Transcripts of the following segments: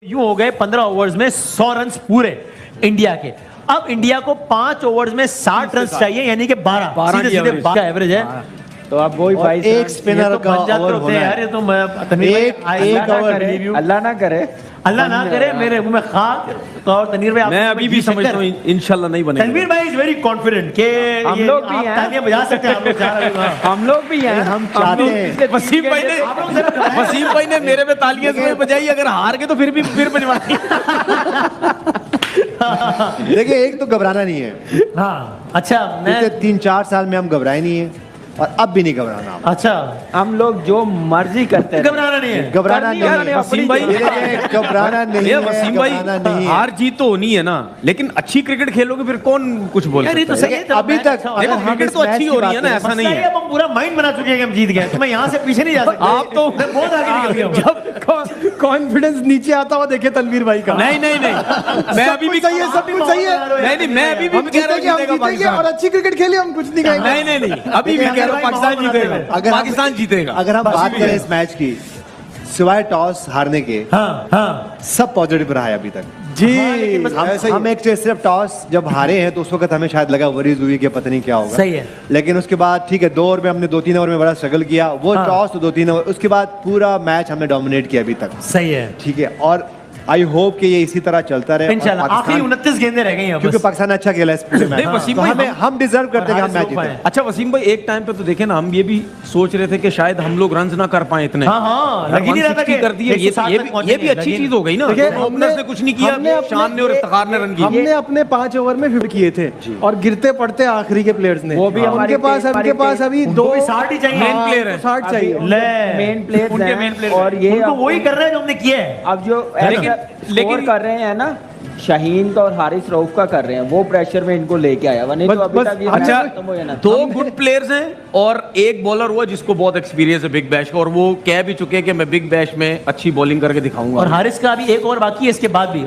यूं हो गए 15 ओवर्स में 100 रन पूरे इंडिया के। अब इंडिया को 5 ओवर्स में 60 रन चाहिए, यानी कि 12 सीधे का एवरेज है। तो अब वही और एक स्पिनर का ओवर होना है। यार ये तो अल्लाह ना करे मेरे मुंह में खाक। और तनवीर भाई मैं अभी भी समझता हूँ इंशाल्लाह नहीं बनेगा। तनवीर भाई इज वेरी कॉन्फिडेंट के हम लोग भी हैं, तालियां बजा सकते हैं। हम लोग भी हैं, हम चाहते हैं। वसीम भाई ने मेरे पे तालियां इसलिए बजाई, अगर हार गए तो फिर बजवानी। देखिए, एक तो घबराना नहीं है। हाँ अच्छा, मैं 3-4 साल में हम घबराए नहीं है और अब भी नहीं घबराना। अच्छा, हम लोग जो मर्जी करते हैं, घबराना नहीं है, घबराना नहीं है वसीम भाई, घबराना नहीं है वसीम भाई। हार जीत तो होनी है ना, लेकिन अच्छी क्रिकेट खेलोगे फिर कौन कुछ बोल सकता है। अभी तक क्रिकेट तो अच्छी हो रही है ना, ऐसा नहीं है। हम पूरा माइंड बना चुके हैं कि हम जीत गए, तो मैं यहाँ से पीछे नहीं जा सकता। आप तो बहुत आगे निकल गए। जब कॉन्फिडेंस नीचे आता हुआ देखे तनवीर भाई का। नहीं मैं अभी भी सही है, सब कुछ सही है। नहीं मैं अभी भी कह रहा हूँ और अच्छी क्रिकेट खेली, हम कुछ नहीं कहेंगे। नहीं अभी भी कह रहा हूँ पाकिस्तान जीतेगा। पाकिस्तान जीतेगा। अगर हम बात करें इस मैच की, सिवाय टॉस हारने के, हाँ सब पॉजिटिव रहा है अभी तक जी। हम एक चीज, सिर्फ टॉस जब हारे हैं तो उस वक्त हमें शायद लगा वरीज हुई कि पता नहीं क्या होगा। सही है। लेकिन उसके बाद ठीक है, 2 ओवर में हमने 2-3 ओवर में बड़ा स्ट्रगल किया। वो टॉस तो 2-3 ओवर, उसके बाद पूरा मैच हमने डोमिनेट किया अभी तक। सही है, ठीक है, और आई होप कि ये इसी तरह चलता रहे इंशाल्लाह। आखिरी 29 गेंदें रह गई हैं, क्योंकि पाकिस्तान अच्छा खेला इस पूरे मैच। वसीम तो भाई, हम डिजर्व करते हैं कि हम मैच जीते। अच्छा वसीम भाई, एक टाइम पे तो देखे ना, हम ये भी सोच रहे थे कि शायद हम लोग रन ना कर पाए इतने। हाँ, लग ही नहीं रहा था कि कर दिए। ये भी अच्छी चीज हो गई ना। ओपनर्स ने कुछ नहीं किया, शान ने और इफ्तिखार ने रन किए। हमने अपने 5 ओवर में 50 किए थे और गिरते पड़ते आखिरी के प्लेयर्स ने। वो भी उनके पास अभी 60 ही चाहिए। मेन प्लेयर है, 60 चाहिए। मेन प्लेयर उनके मेन प्लेयर और ये उनको वही कर रहे हैं जो हमने किया है। अब जो लेकिन कर रहे हैं ना, शाहीन का और हारिस रऊफ का कर रहे हैं, वो प्रेशर में इनको लेके आया हुआ। नहीं तो अभी तक ये अच्छा, खत्म हो जाना। 2 गुड प्लेयर्स हैं और एक बॉलर हुआ जिसको बहुत एक्सपीरियंस है बिग बैश का, और वो कह भी चुके हैं कि मैं बिग बैश में अच्छी बॉलिंग करके दिखाऊंगा। और हारिस का अभी एक ओवर बाकी है, इसके बाद भी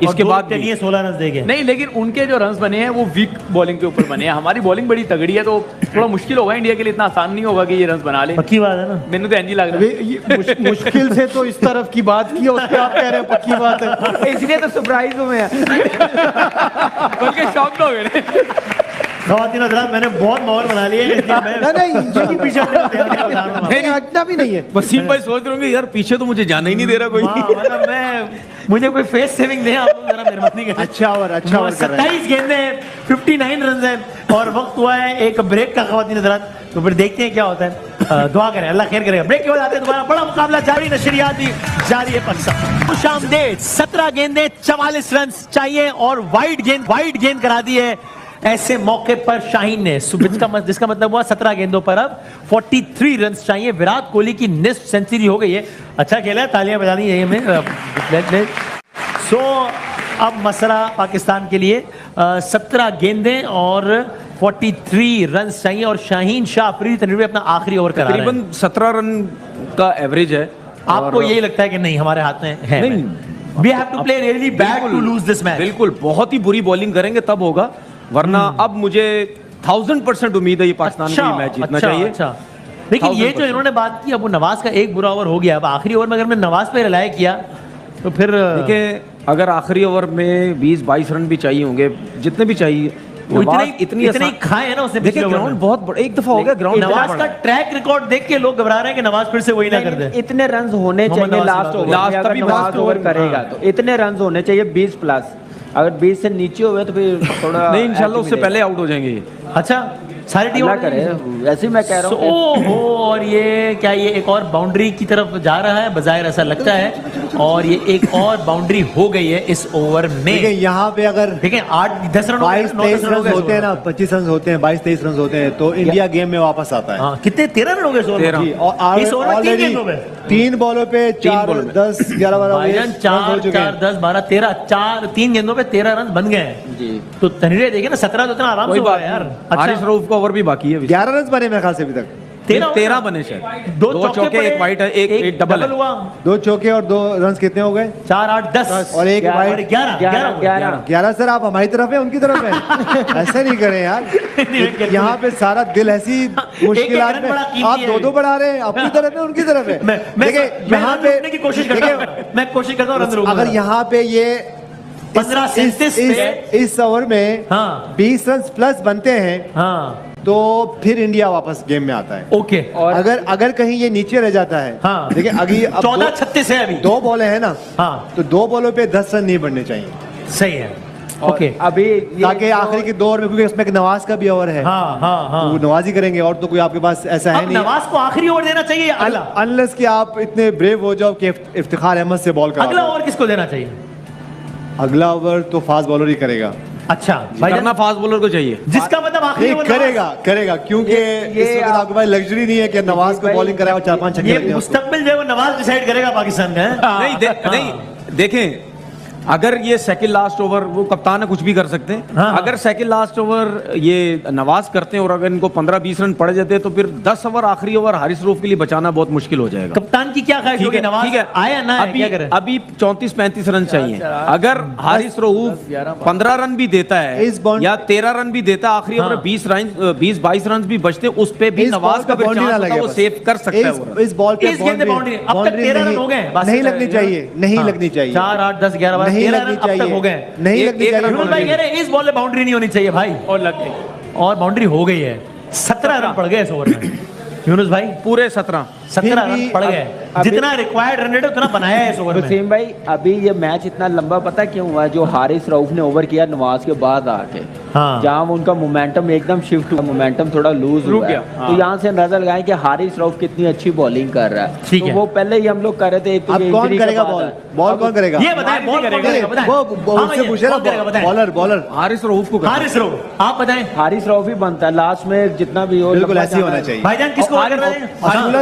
16 रन देंगे। नहीं, लेकिन उनके जो रन्स बने हैं वो वीक बॉलिंग के ऊपर बने हैं। हमारी बॉलिंग बड़ी तगड़ी है, तो थोड़ा मुश्किल होगा इंडिया के लिए। इतना आसान नहीं होगा कि ये रन्स बना ले। पक्की बात है ना, मैंने तो एनजी लग रहा है। मुश्किल से तो इस तरफ की बात की, उस पे आप कह रहे हैं पक्की बात है। इसलिए तो सरप्राइज हूं मैं। बल्कि शॉक हो गए। ख़वातीन हज़रात, मैंने बहुत मोहर बना ली है, इसलिए मैं नहीं, पीछे हटना भी नहीं है। वसीम भाई सोच रहे होंगे यार पीछे तो मुझे जाना ही नहीं दे रहा कोई। मतलब मुझे कोई फेस सेविंग दे, आप लोग जरा मेहरबानी करें। अच्छा ओवर कर रहे हैं। 27 गेंदें हैं, 59 रन हैं और वक्त हुआ है एक ब्रेक का। ख़वातीन हज़रात, तो फिर देखते हैं क्या होता है। दुआ करें, अल्लाह खैर करेगा। ब्रेक के बाद आते हैं दोबारा, बड़ा मुकाबला जारी, नशरियात भी जारी है। पाकिस्तान खुशामदीद, 17 गेंदें 44 रन चाहिए और वाइड गेंद करा दी है। ऐसे मौके पर शाहीन ने, जिसका मतलब हुआ 17 गेंदों पर अब 43 रन चाहिए। विराट कोहली की निस्फ सेंचुरी हो गई है। अच्छा खेला है, तालियां बजा दी हमें। सो अब मसला पाकिस्तान के लिए 17 गेंदें और 43 रन चाहिए और शाहीन शाह अफरीदी तनवीर अपना आखिरी ओवर करा रहे हैं। तकरीबन 17 रन का एवरेज है। आपको यही लगता है कि नहीं हमारे हाथ में है? नहीं, we have to play really bad to lose this match। बिल्कुल, बहुत ही बुरी बॉलिंग करेंगे तब होगा, वरना अब मुझे 1000% उम्मीद है ये पाकिस्तान को ये मैच जीतना चाहिए। अच्छा, लेकिन ये जो इन्होंने बात की, अब वो नवाज का एक बुरा ओवर हो गया, अब आखिरी ओवर में अगर मैं नवाज पे रिलाय किया तो फिर देखिए, अगर आखिरी ओवर में 20-22 रन भी चाहिए होंगे, जितने भी चाहिए, इतने खाए है ना उसने। देखिए ग्राउंड बहुत बड़ा, एक दफा हो गया ग्राउंड। नवाज का ट्रैक रिकॉर्ड देख के लोग घबरा रहे हैं कि नवाज फिर से वही ना कर दे। इतने रन होने चाहिए लास्ट ओवर करेगा तो इतने रन होने चाहिए 20 प्लस। अगर 20 से नीचे हुए तो फिर थोड़ा नहीं, इंशाल्लाह उससे पहले आउट हो जाएंगे ये। अच्छा, सारी टीम करे, ऐसे ही मैं कह रहा हूँ। ओहो, और ये क्या, ये एक और बाउंड्री की तरफ जा रहा है, बजाय ऐसा लगता है, और ये एक और बाउंड्री हो गई है इस ओवर में। यहाँ पे अगर देखें 8-10 रन 22-23 रन होते हैं ना, 25 रन होते हैं, 22-23 रन होते हैं, तो इंडिया गेम में वापस आता है। हाँ, कितने 13 रन हो गए इस ओवर में? और इस ओवर में 3 गेंदों पे 3 बॉलों पे 4, 10, 11, 12 4, 10, 12, 13 3 गेंदों पे 13 रन बन गए हैं जी। तो तनवीर देखिए ना, 17 तो इतना आराम से हुआ यार। हारिस रऊफ का ओवर भी बाकी है। 11 रन बने मेरे ख्याल से अभी तक। 13 बने शायद। 2 चौके, एक वाइट है, एक डबल हुआ। 2 चौके और 2 रन कितने हो गए? 4, 8, 10 और एक वाइट। 11 11 सर, आप हमारी तरफ है उनकी तरफ है? ऐसे नहीं करें यार। यहाँ पे सारा दिल ऐसी मुश्किलात रन में बड़ा कीमती आप है। दो बढ़ा रहे हैं, अपनी तरफ है उनकी तरफ है। मैं देखिए यहाँ रन पे रोकने की कोशिश करता हूँ, मैं कोशिश करता हूँ रन रोकने अगर की। यहाँ पे ये 15-37 में इस ओवर में हाँ। 20 रन प्लस बनते हैं हाँ तो फिर इंडिया वापस गेम में आता है। ओके। और अगर कहीं ये नीचे रह जाता है, हाँ। देखिए अभी अब 14-36 है अभी। 2 बॉलें हैं ना, हाँ तो 2 बॉलों पे 10 रन नहीं बढ़ने चाहिए, सही है। और ओके अभी ये ताकि जो- आखिरी के 2 ओवर में, क्योंकि उसमें एक नवाज का भी ओवर है, हाँ हाँ तो वो हाँ। नवाज ही करेंगे और तो कोई आपके पास ऐसा है अब नहीं। नवाज को आखिरी ओवर देना चाहिए या अगला? अनलेस कि आप इतने ब्रेव हो जाओ कि इफ्तिखार अहमद से बॉल करा अगला दो। ओवर किसको देना चाहिए? अगला ओवर तो फास्ट बॉलर ही करेगा। अच्छा भाई करना फास्ट बॉलर को चाहिए। जिसका मतलब आखिरी नहीं, ओवर करेगा क्योंकि ये इस वक्त आपके पास लग्जरी नहीं है कि नवाज को भाई- बॉलिंग कराए और 4-5 छक्के ये लग जाए उसको। मुस्तकबिल जो है वो नवाज डिसाइड करेगा पाकिस्तान का है? नहीं देखें, अगर ये सेकंड लास्ट ओवर, वो कप्तान है कुछ भी कर सकते हैं। हाँ। अगर सेकंड लास्ट ओवर ये नवाज करते हैं और अगर इनको 15-20 रन पड़ जाते हैं तो फिर 10 ओवर आखिरी ओवर हारिस रऊफ के लिए बचाना बहुत मुश्किल हो जाएगा। कप्तान की क्या ख्वाहिश होगी? नवाज आया ना है, अभी क्या करे? अभी 34-35 रन चाहिए। अगर हारिस रऊफ 15 रन भी देता है इस बॉल- या 13 रन भी देता है आखिरी ओवर, हाँ। 20-22 रन भी बचते, उस पे भी इस नवाज बॉल का पे बाउंड्री ना लगे वो बस। सेव कर सकता है वो रन। इस बॉल पे इस गेंद पे बाउंड्री अब तक बाउंड्री 13 रन नहीं- हो गए। नहीं लगनी चाहिए, नहीं लगनी चाहिए। 4, 8, 10, 11, 12, नहीं 13 लगनी रन अब तक चाहिए, हो गए। नहीं एक- लगनी एक चाहिए। रन यूनुस भाई कह रहे हैं इस बॉल पे बाउंड्री नहीं होनी चाहिए भाई, और लग गई। और बाउंड्री हो गई है। 17 रन पड़ गए इस ओवर में यूनुस भाई, पूरे 17। 17 फिर रन भी पड़ गए। अभी- जितना रिक्वायर्ड रन रेट है उतना बनाया है इस ओवर में। वसीम भाई अभी ये मैच इतना लंबा पता क्यों हुआ? जो हारिस रऊफ ने ओवर किया नवाज के बाद आके, हाँ। जहाँ उनका मोमेंटम एकदम शिफ्ट हुआ, मोमेंटम थोड़ा लूज रुक हुआ गया, है। हाँ। तो यहाँ से अंदाजा लगाएं कि हारिस रऊफ कितनी अच्छी बॉलिंग कर रहा है। ठीक तो है। वो पहले ही हम लोग कर रहे थे अब कौन करेगा बॉल? बॉल कौन करेगा? ये बताएं बॉल कौन करेगा बताएं? वो हाँ उससे भैया, पूछे ना, कौन करेगा बताएं? बॉलर हारिस रऊफ को हारिस रऊफ, आप बताएं। हारिस रऊफ ही बनता है लास्ट में, जितना भी हो बिल्कुल लंबा ऐसे ही जाना होना है। चाहिए। भाईजान किसको ओवर करना चाहिए?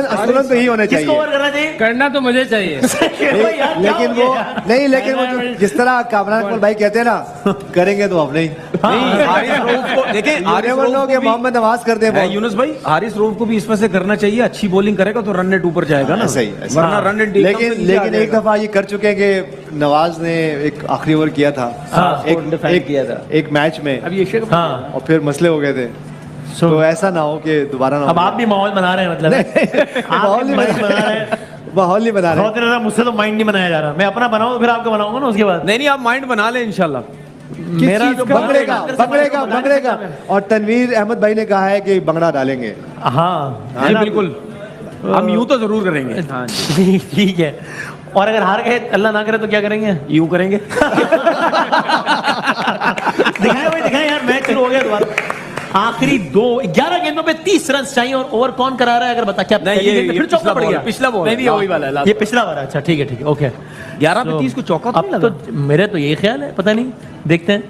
असुलन तो ही होना किसको चाहिए। ओवर करना चाहिए? करना तो मुझे चाहिए। भाई यार, क्या लेकिन हो वो गया? नहीं, लेकिन वो जो जिस तरह कामरान इकबाल भाई कहते हैं ना, करेंगे तो अब नहीं। नहीं, हारिस रऊफ को देखें, हारिस never know रऊफ कि को भी- मोहम्मद नवाज कर दे है, बॉल। यूनुस भाई, हारिस रऊफ को भी इसमें से करना चाहिए। अच्छी बॉलिंग करेगा तो रन रेट ऊपर जाएगा ना, सही, ऐसा। वरना रन रेट लेकिन एक दफा ये कर चुके हैं कि नवाज ने एक आखिरी ओवर किया था, स्कोर डिफेंड किया था। एक मैच में, अभी एशिया कप हाँ और फिर मसले हो गए थे। So- तो ऐसा ना हो कि दोबारा ना अब हो। आप भी माहौल बना रहे हैं मतलब आप माहौल भी नहीं माहौल बना रहे हैं। माहौल नहीं बना रहे। बहुत दिन रहा, मुझसे तो माइंड नहीं बनाया जा रहा। मैं अपना बनाऊं फिर आपका बनाऊंगा ना उसके बाद। नहीं नहीं, आप माइंड बना लें इंशाल्लाह। मेरा जो बंगड़ेगा और तनवीर अहमद भाई ने कहा है कि बंगड़ा डालेंगे। हाँ जी बिल्कुल, हम यूं तो जरूर करेंगे। हाँ जी। ठीक है। और अगर हार गए अल्लाह ना करे तो क्या करेंगे? यूं करेंगे। दिखाए भाई, दिखाए यार, मैच शुरू हो गया दोबारा। आखिरी 11 गेंदों पे 30 रन चाहिए और ओवर कौन करा रहा है अगर बता? क्या नहीं, पहली ये गेंद पे फिर चौका पड़ गया? पिछला बॉल नहीं नहीं, वही वाला है। ये पिछला वाला। अच्छा ठीक है ओके। 11 पे 30 को चौका तो अब नहीं तो लगा। मेरे तो यही ख्याल है, पता नहीं, देखते हैं।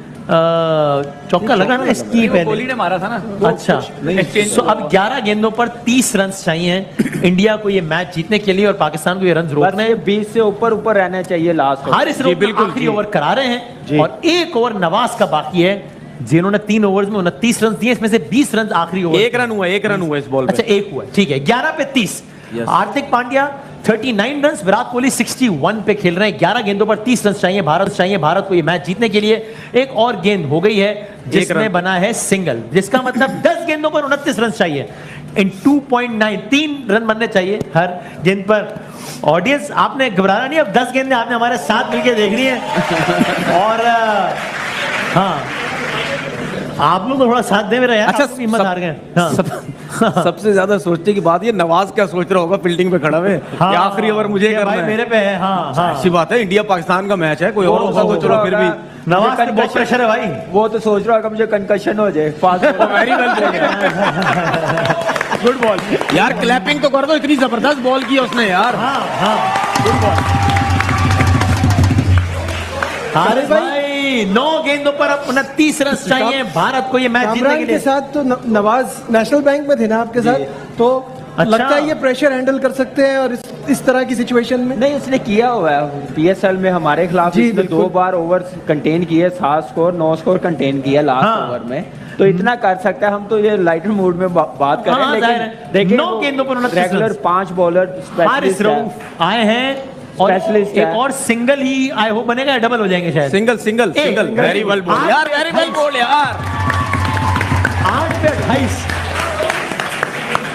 चौका लगा ना इसकी कोहली पहले। ने मारा था ना। अच्छा, exchange तो अब 11 गेंदों पर 30 रन चाहिए इंडिया को ये मैच जीतने के लिए और पाकिस्तान को ये रन बस रोकने ये हैं। 20 से ऊपर ऊपर रहना चाहिए लास्ट। हारिस रऊफ बिल्कुल, आखिरी जी। ओवर करा रहे हैं और एक ओवर नवाज का बाकी है, जिन्होंने 3 ओवर्स में 29 रन दिए, इसमें से 20 रन आखिरी ओवर। एक रन हुआ इस बॉल पे। अच्छा एक हुआ, ठीक है। 11 पे 30। Yes. हार्दिक पांड्या 39 रन, विराट कोहली 61 पे खेल रहे हैं। 11 गेंदों पर 30 रन चाहिए भारत को ये मैच जीतने के लिए। एक और गेंद हो गई है जिसमें बना है सिंगल, जिसका मतलब 10 गेंदों पर 29 रन चाहिए। इन 2.9 3 रन बनने चाहिए हर गेंद पर। ऑडियंस आपने घबराना नहीं, अब 10 गेंदें आपने हमारे साथ मिलकर देखनी है। और हाँ, आप लोग तो थोड़ा साथ दे मेरा यार। अच्छा, आप लोग हिम्मत हार गए। हाँ। सबसे ज्यादा सोचने की बात ये, नवाज क्या सोच रहा होगा फील्डिंग पे खड़ा हुए कि आखिरी ओवर मुझे ये करना भाई है। मेरे पे है। हाँ हाँ, अच्छी बात है, इंडिया पाकिस्तान का मैच है, कोई और होता तो चलो फिर भी। नवाज पे बहुत प्रेशर है भाई। वो तो सोच रहा है कि मुझे कंकशन हो जाए fast. Very well good ball. यार क्लैपिंग तो कर दो, इतनी जबरदस्त बॉल की उसने यार। हाँ हाँ, गुड बॉल। हारिस भाई 9 गेंदों पर अब 29 रन चाहिए भारत को ये मैच जीतने के कामरान के लिए। साथ तो नवाज नेशनल बैंक में थे ना आपके साथ, तो अच्छा। लगता है ये प्रेशर हैंडल कर सकते हैं और इस तरह की सिचुएशन में। नहीं, उसने किया हुआ है PSL में हमारे खिलाफ। जी, इसने बिल्कुल। 2 बार ओवर कंटेन किए, 7 स्कोर 9 स्कोर कंटेन किया लास्ट हाँ। ओवर में, तो इतना कर सकता है। हम तो ये लाइटर मूड में बात कर रहे हाँ, हैं, जाहिर लेकिन है। देखिए 9 गेंदों पर 29 regular run. 5 bowler Haris Rauf आए हैं और Specialist एक है। और सिंगल ही आई होप बनेगा या डबल हो जाएंगे शायद। सिंगल एक, वेरी वेल बॉल यार, वेरी वेल बॉल यार। 8 पे 28।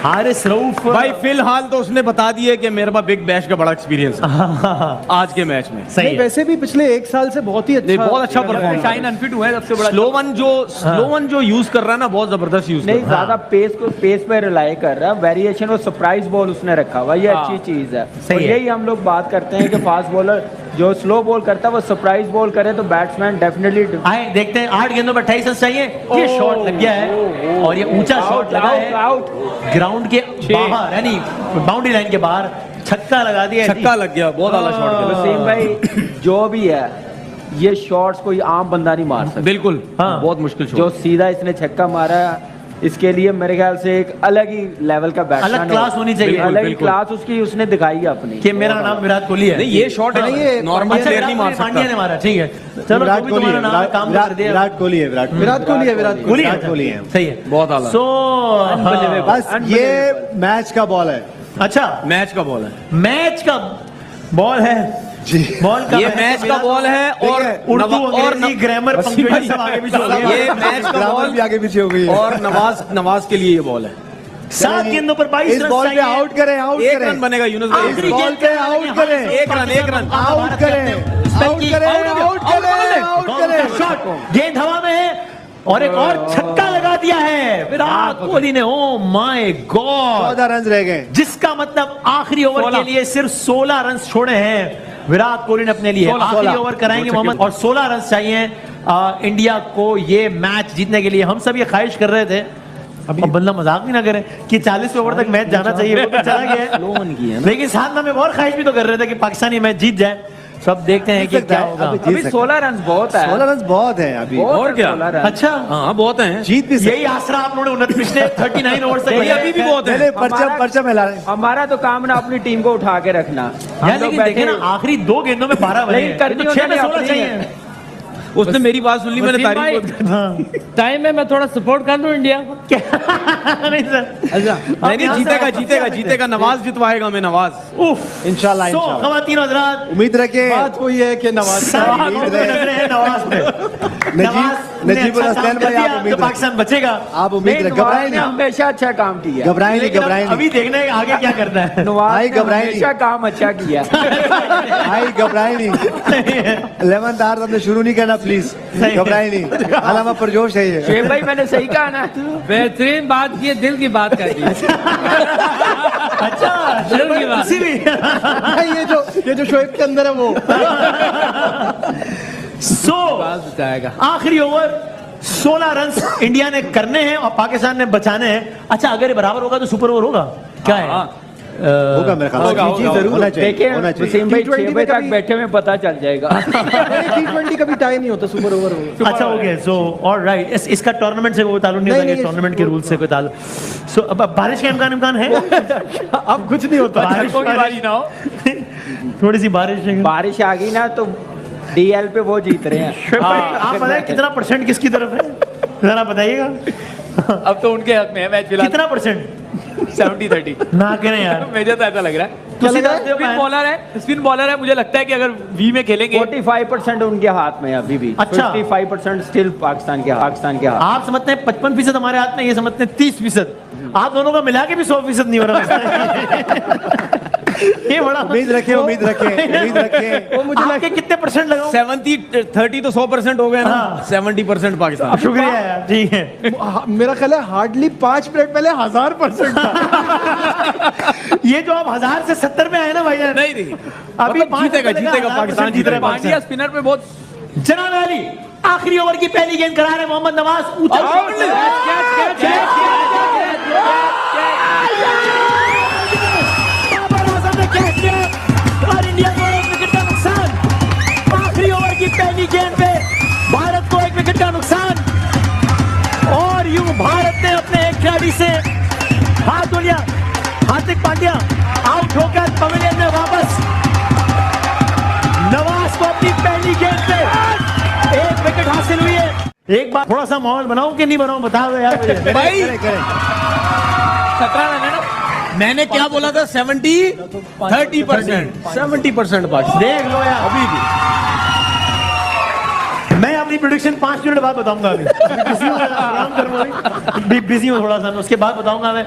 हारिस रऊफ भाई फिलहाल तो उसने बता दिया कि मेरे पास बिग बैश का बड़ा एक्सपीरियंस है आज के मैच में। सही नहीं, है। वैसे भी पिछले एक साल से बहुत ही नहीं, अच्छा बहुत अच्छा परफॉर्म शाइन अनफिट हुआ है सबसे बड़ा। स्लो वन जो यूज कर रहा है ना, बहुत जबरदस्त यूज कर नहीं रहा है। ज्यादा पेस पे रिलाई कर रहा है, वेरिएशन और सरप्राइज बॉल उसने रखा हुआ, ये अच्छी चीज है। सही और है। यही हम लोग बात करते हैं कि फास्ट बॉलर जो स्लो बॉल करता है वो सरप्राइज बॉल करे तो बैट्समैन डेफिनेटली आए देखते हैं 8 गेंदों पर 28 रन चाहिए। ये शॉट लग गया है और ये ऊंचा शॉट लगा है ग्राउंड के बाहर, यानी बाउंड्री लाइन के बाहर छक्का लगा दिया। छक्का लग गया, बहुत आला शॉट खेला। वसीम भाई जो भी है ये शॉट्स कोई आम बंदा नहीं मार सकता। बिल्कुल, हाँ। बहुत मुश्किल शॉट। जो सीधा इसने छक्का मारा है, इसके लिए मेरे ख्याल से एक अलग ही लेवल का बैट्समैन, अलग क्लास होनी चाहिए। अलग ही बिल्कुल। क्लास उसकी उसने दिखाई है अपनी कि मेरा नाम विराट कोहली है। नहीं, ये शॉट हाँ, ये है, नॉर्मल अच्छा, प्लेयर नहीं मार पांड्या ने सकता। मारा, ठीक है। चलो विराट जो भी कोहली है, तुम्हारा नाम काम कर दिया। विराट कोहली है, विराट विराट कोहली है, विराट कोहली विराट कोहली है। सही है। बहुत आला। सो हाँ, बस ये मैच का बॉल है अच्छा मैच का बॉल है मैच का बॉल है जी। बॉल का ये मैच का बॉल है और उर्दू अंग्रेजी ग्रामर पंक्चुएशन सब आगे पीछे हो गया। ये मैच का ग्रामर बॉल भी आगे पीछे हो गई है। और नवाज के लिए ये बॉल है। 7 गेंदों पर 22 इस रन बॉल पे चाहिए। आउट करें, आउट एक करें, रन बनेगा यूनुस भाई। आखिरी इस बॉल गेंद पे आउट करें, एक रन, एक रन। आउट करें, आउट करें, आउट करें, आउट करें। शॉट गेंद हवा में है और एक और छक्का लगा दिया है विराट कोहली ने। ओ माय गॉड, 14 रन रह गए। जिसका मतलब आखिरी ओवर के लिए सिर्फ 16 रन छोड़े हैं विराट कोहली ने अपने लिए। आखिरी ओवर कराएंगे मोहम्मद और 16 रन चाहिए इंडिया को ये मैच जीतने के लिए। हम सब ये ख्वाहिश कर रहे थे, अब बंदा मजाक भी ना करे कि 40 ओवर तक मैच जाना चाहिए, वो तो चला गया है। लेकिन साथ में हम एक और ख्वाहिश भी तो कर रहे थे कि पाकिस्तानी मैच जीत जाए। सब देखते हैं कि क्या होगा। अभी 16 रन बहुत है, 16 रन बहुत है अभी। और क्या? 16 रन। अच्छा, हाँ, बहुत हैं। जीत भी यही आसरा आप लोगों ने पिछले 39 ओवर से नहीं, अभी भी बहुत है। पहले परचम हिला रहे हैं। हमारा तो काम ना अपनी टीम को उठा के रखना। हम यार लोग लेकिन देखे ना बैठे आखिरी 2 गेंदों में 12 बने नहीं, करनी तो 6 में उन्होंने 16 अपनी चाहिए। उसने मेरी बात सुन ली, मैंने वसीम तारीफ टाइम में मैं थोड़ा सपोर्ट कर दूं इंडिया को। नहीं सर, नहीं, जीतेगा नवाज जितवाएगा मैं, नवाज। उफ इंशाल्लाह, सो इंशाल्लाह। खवातीन हजरात, उम्मीद रखें। बात वही है कि नवाज सारी उम्मीद नजरें रहे। हैं नवाज पे। नवाज ने नजीबुल अच्छा हसनैन काम कर भाई, आप दिया उम्मीद तो पाकिस्तान बचेगा। आप उम्मीद नहीं, रखें, नवाज घबराएं ने नहीं, हमेशा अच्छा काम किया। घबराएं नहीं, लेकिन घबराएं अभी नहीं, देखने हैं आगे क्या करना है। नवाज भाई, ने घबराएं नहीं। हमेशा काम अच्छा किया। भाई घबराएं नहीं। 11th आवर हमने शुरू नहीं करना, प्लीज घबराएं नहीं। अलामा परजोश है ये। शेख भाई मैंने सही कहा ना? बेहतरीन बात की, दिल की बात कर दी। अच्छा दिल की बात। किसी भी ये जो शोएब के अंदर है वो। सो बात बताएगा। आखिरी ओवर 16 रन इंडिया ने करने हैं और पाकिस्तान ने बचाने हैं। अच्छा अगर ये बराबर होगा तो सुपर ओवर होगा क्या है? होगा मेरे ख्याल से। जी, जरूर होना चाहिए, देखिए होना चाहिए। वसीम भाई T20 6 में बजे तक कभी- बैठे में पता चल जाएगा। T20 कभी टाई नहीं होता, सुपर ओवर होगा। अच्छा हो गया। सो ऑलराइट, इसका टूर्नामेंट से कोई ताल्लुक नहीं नहीं, होता, नहीं, टूर्नामेंट के रूल से कोई ताल्लुक। सो अब बारिश का इम्कान है? अब कुछ नहीं होता। बारिश कोई बारी ना हो। थोड़ी सी बारिश है। बारिश आ गई ना तो डीएल पे वो जीत रहे हैं। आप बताएं कितना परसेंट किसकी तरफ है, जरा बताइएगा। अब तो उनके हक में है मैच फिलहाल। कितना परसेंट 70-30 ना करें यार। मुझे तो ऐसा लग रहा है। क्या लग रहा है? स्पिन बॉलर है, मुझे लगता है कि अगर वी में खेलेंगे 45% उनके हाथ में है अभी भी। अच्छा। 55% स्टिल पाकिस्तान के हाथ। आप समझते हैं 55% हमारे हाथ में, ये समझते हैं 30%। आप दोनों का मिला के भी 100% नहीं हो रहा। ये बड़ा उम्मीद रखें, उम्मीद रखें, उम्मीद रखें। वो मुझे आपके कितने परसेंट लगाओ? 70-30 तो 100% हो गए ना। हाँ। 70% पाकिस्तान। शुक्रिया यार, ठीक है। मेरा ख्याल है हार्डली 5 मिनट पहले 1000% था। ये जो आप 1000 से 70 में आए ना भाई यार, नहीं अभी मतलब जीतेगा पाकिस्तान जीत रहा है। पांड्या स्पिनर पे बहुत जनाब अली आखिरी ओवर की पहली गेंद करा रहे मोहम्मद नवाज। ऊंचा बाबर आजम ने कैच किया और इंडिया को 1 विकेट का नुकसान। आखिरी ओवर की पहली गेंद पे भारत को 1 विकेट का नुकसान और यूं भारत ने अपने एक खिलाड़ी से हाथ धो लिया। हार्दिक पांड्या आउट होकर पवेलियन में वापस। नवाज को अपनी पहली गेंद पे 1 विकेट हासिल हुई है। एक बार थोड़ा सा माहौल बनाऊं कि नहीं बनाऊं, बताओ यार मुझे। भाई करें, करें। 17 रन है ना। मैंने क्या बोला था? 70-30%। 70% पाकिस्तान। देख लो यार, अभी भी मैं अपनी प्रेडिक्शन 5 मिनट बाद बताऊंगा अभी बिजी हूँ, आराम करूंगा अभी। बिजी हूँ थोड़ा सा, मैं उसके बाद बताऊंगा मैं।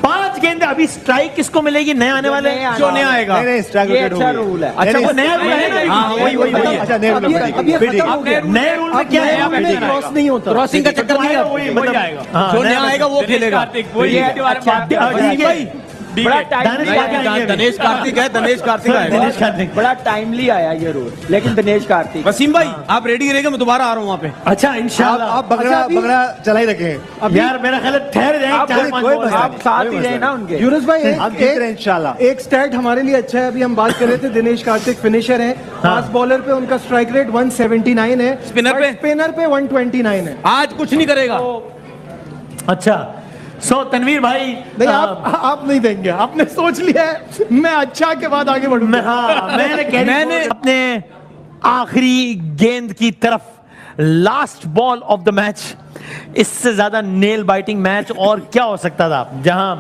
5 गेंद अभी स्ट्राइक किसको मिलेगी? नया आने वाले जो नया आएगा। नहीं नहीं स्ट्राइक ये रोटेट हो अच्छा गई। रूल है। अच्छा वो नया रूल है ना? हाँ, वही अच्छा नए रूल में अब ये खत्म हो गया। नए रूल में क्या है? क्रॉस नहीं होता। क्रॉसिंग का चक्कर नहीं है, वही वही मतलब आएगा। हाँ, जो नया आएगा वो खेलेगा। कार्तिक वही ये इसके बारे में बात अच्छा, कर रहे ठीक हैं। है। बड़ा टाइम दानिश कार्तिक दनेश कार्तिक है, दनेश कार्तिक आएगा। दिनेश कार्तिक। बड़ा टाइमली आया ये रूल, लेकिन दिनेश कार्तिक वसीम भाई आप रेडी रहेंगे, मैं दोबारा आ रहा हूँ वहाँ पे। अच्छा इंशाल्लाह। आप बगड़ा चला ही रखें। यार मेरा ख्याल है ठहर जाएंगे आप 4-5 कोई बॉल। मसला आप साथ ही रहे ना उनके। यूनुस भाई हम जीत रहे हैं इंशाल्लाह। एक स्टैट हमारे लिए अच्छा है। अभी हम बात कर रहे थे दिनेश कार्तिक फिनिशर है, फास्ट बॉलर पे उनका स्ट्राइक रेट 179 है, स्पिनर पे? स्पिनर पे 129 है। आज कुछ नहीं करेगा। अच्छा सो तनवीर भाई नहीं आप नहीं देंगे, आपने सोच लिया है मैं अच्छा के बाद आगे बढ़ूंगा। मैंने अपने आखिरी गेंद की तरफ last ball of the match, इससे ज्यादा नेल बाइटिंग मैच और क्या हो सकता था, जहां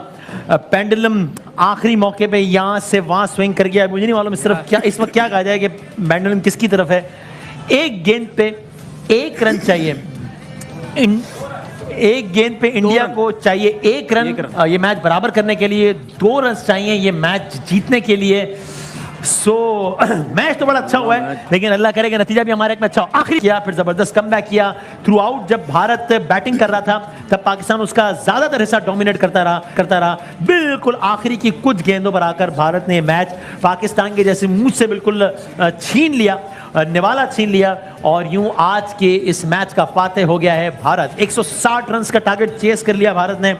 पेंडुलम आखिरी मौके पे यहां से वहां स्विंग कर गया। मुझे नहीं मालूम इस तरफ क्या, इस वक्त क्या कहा जाए कि पेंडुलम किसकी तरफ है। एक गेंद पे 1 रन चाहिए, एक गेंद पे इंडिया को चाहिए 1 रन, ये मैच बराबर करने के लिए 2 रन चाहिए ये मैच जीतने के लिए। सो मैच तो बड़ा अच्छा हुआ है, लेकिन अल्लाह करेगा नतीजा भी हमारे एक में अच्छा हो। आखिरी किया, फिर जबरदस्त कमबैक किया थ्रू आउट। जब भारत बैटिंग कर रहा था तब पाकिस्तान उसका ज्यादातर हिस्सा डोमिनेट करता रहा। बिल्कुल आखिरी की कुछ गेंदों पर आकर भारत ने मैच पाकिस्तान के जैसे मुंह से बिल्कुल छीन लिया, निवाला छीन लिया, और यूं आज के इस मैच का फातेह हो गया है भारत। 160 रन का टारगेट चेस कर लिया भारत ने।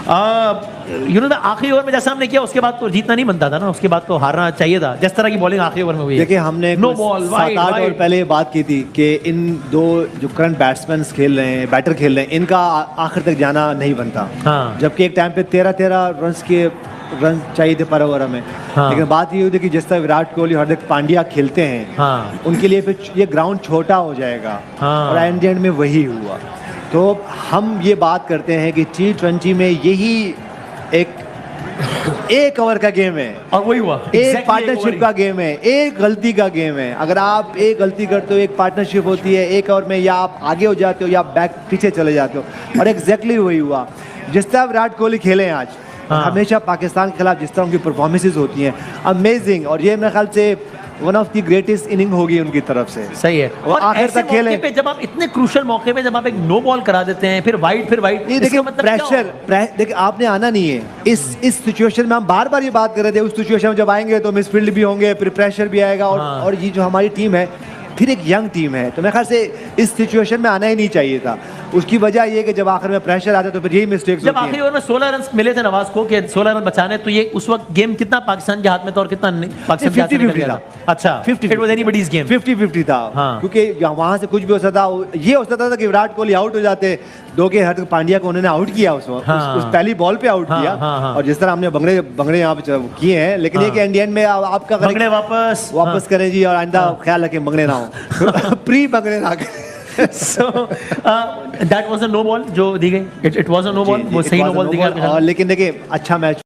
आखिरी ओवर में जैसा हमने किया उसके बाद तो जीतना नहीं बनता था ना, उसके बाद तो हारना चाहिए था, जिस तरह की बॉलिंग आखिरी ओवर में हुई है। देखिए हमने नो बॉल 7-8 ओवर पहले ये बात की थी कि इन दो जो करंट बैट्समैन खेल रहे हैं, बैटर खेल रहे हैं, इनका आखिर तक जाना नहीं बनता। हाँ। जबकि एक टाइम पे 13-13 रन चाहिए थे पर ओवर में। हाँ। लेकिन बात ये हुई थी कि जिस तरह विराट कोहली, हार्दिक पांड्या खेलते हैं, हाँ। उनके लिए फिर ये ग्राउंड छोटा हो जाएगा। हाँ। और एंड में वही हुआ। तो हम ये बात करते हैं कि T20 में यही एक ओवर का गेम है और वही हुआ, एक पार्टनरशिप का गेम है, एक गलती का गेम है। अगर आप एक गलती करते हो, एक पार्टनरशिप होती है, एक ओवर में या आप आगे हो जाते हो या बैक पीछे चले जाते हो। और एग्जैक्टली वही हुआ। जिस तरह विराट कोहली खेले हैं आज, हाँ। हमेशा पाकिस्तान के खिलाफ जिस तरह उनकी परफॉर्मेंसेज होती हैं, अमेजिंग। और ये मेरे ख्याल से one of the greatest inning होगी उनकी तरफ से। सही है। और आखिर ऐसे तक खेले। मौके पे जब आप इतने क्रूशल मौके पे जब आप एक नो बॉल करा देते हैं, फिर वाइड नहीं देखिए देखिए आपने आना नहीं है इस सिचुएशन में। हम बार बार ये बात कर रहे थे, उस सिचुएशन में जब आएंगे तो मिसफील्ड भी होंगे, फिर प्रेशर भी आएगा। और ये जो हमारी टीम है फिर एक यंग टीम है, तो मेरे ख्याल से इस सिचुएशन में आना ही नहीं चाहिए था। उसकी वजह ये कि जब आखिर में प्रेशर आता है तो फिर यही मिस्टेक्स जब होती आखिरी हैं। ओवर में 16 रन मिले थे नवाज को कि 16 रन बचाने, तो ये उस वक्त गेम कितना पाकिस्तान के हाथ में था और कितना पाकिस्तान के हाथ में 50-50 निकल गया था? अच्छा 50-50 इट वाज एनीबॉडीज गेम। 50-50 था। हाँ। क्योंकि वहां से कुछ भी हो सकता था। ये हो सकता था कि विराट कोहली आउट हो जाते, दो के हार्दिक पांड्या को उन्होंने आउट किया उस पहली बॉल पे आउट किया। और जिस तरह हमने बंगड़े यहाँ पे किए हैं, लेकिन ये कि इंडियन में आपका बंगड़े वापस करें जी, और आइंदा ख्याल रखें बंगड़े ना हो प्री बंगड़े ना करें। so that was a no ball जो दी गई, it was a no ball, वो सही no ball दी गई। लेकिन देखिए अच्छा मैच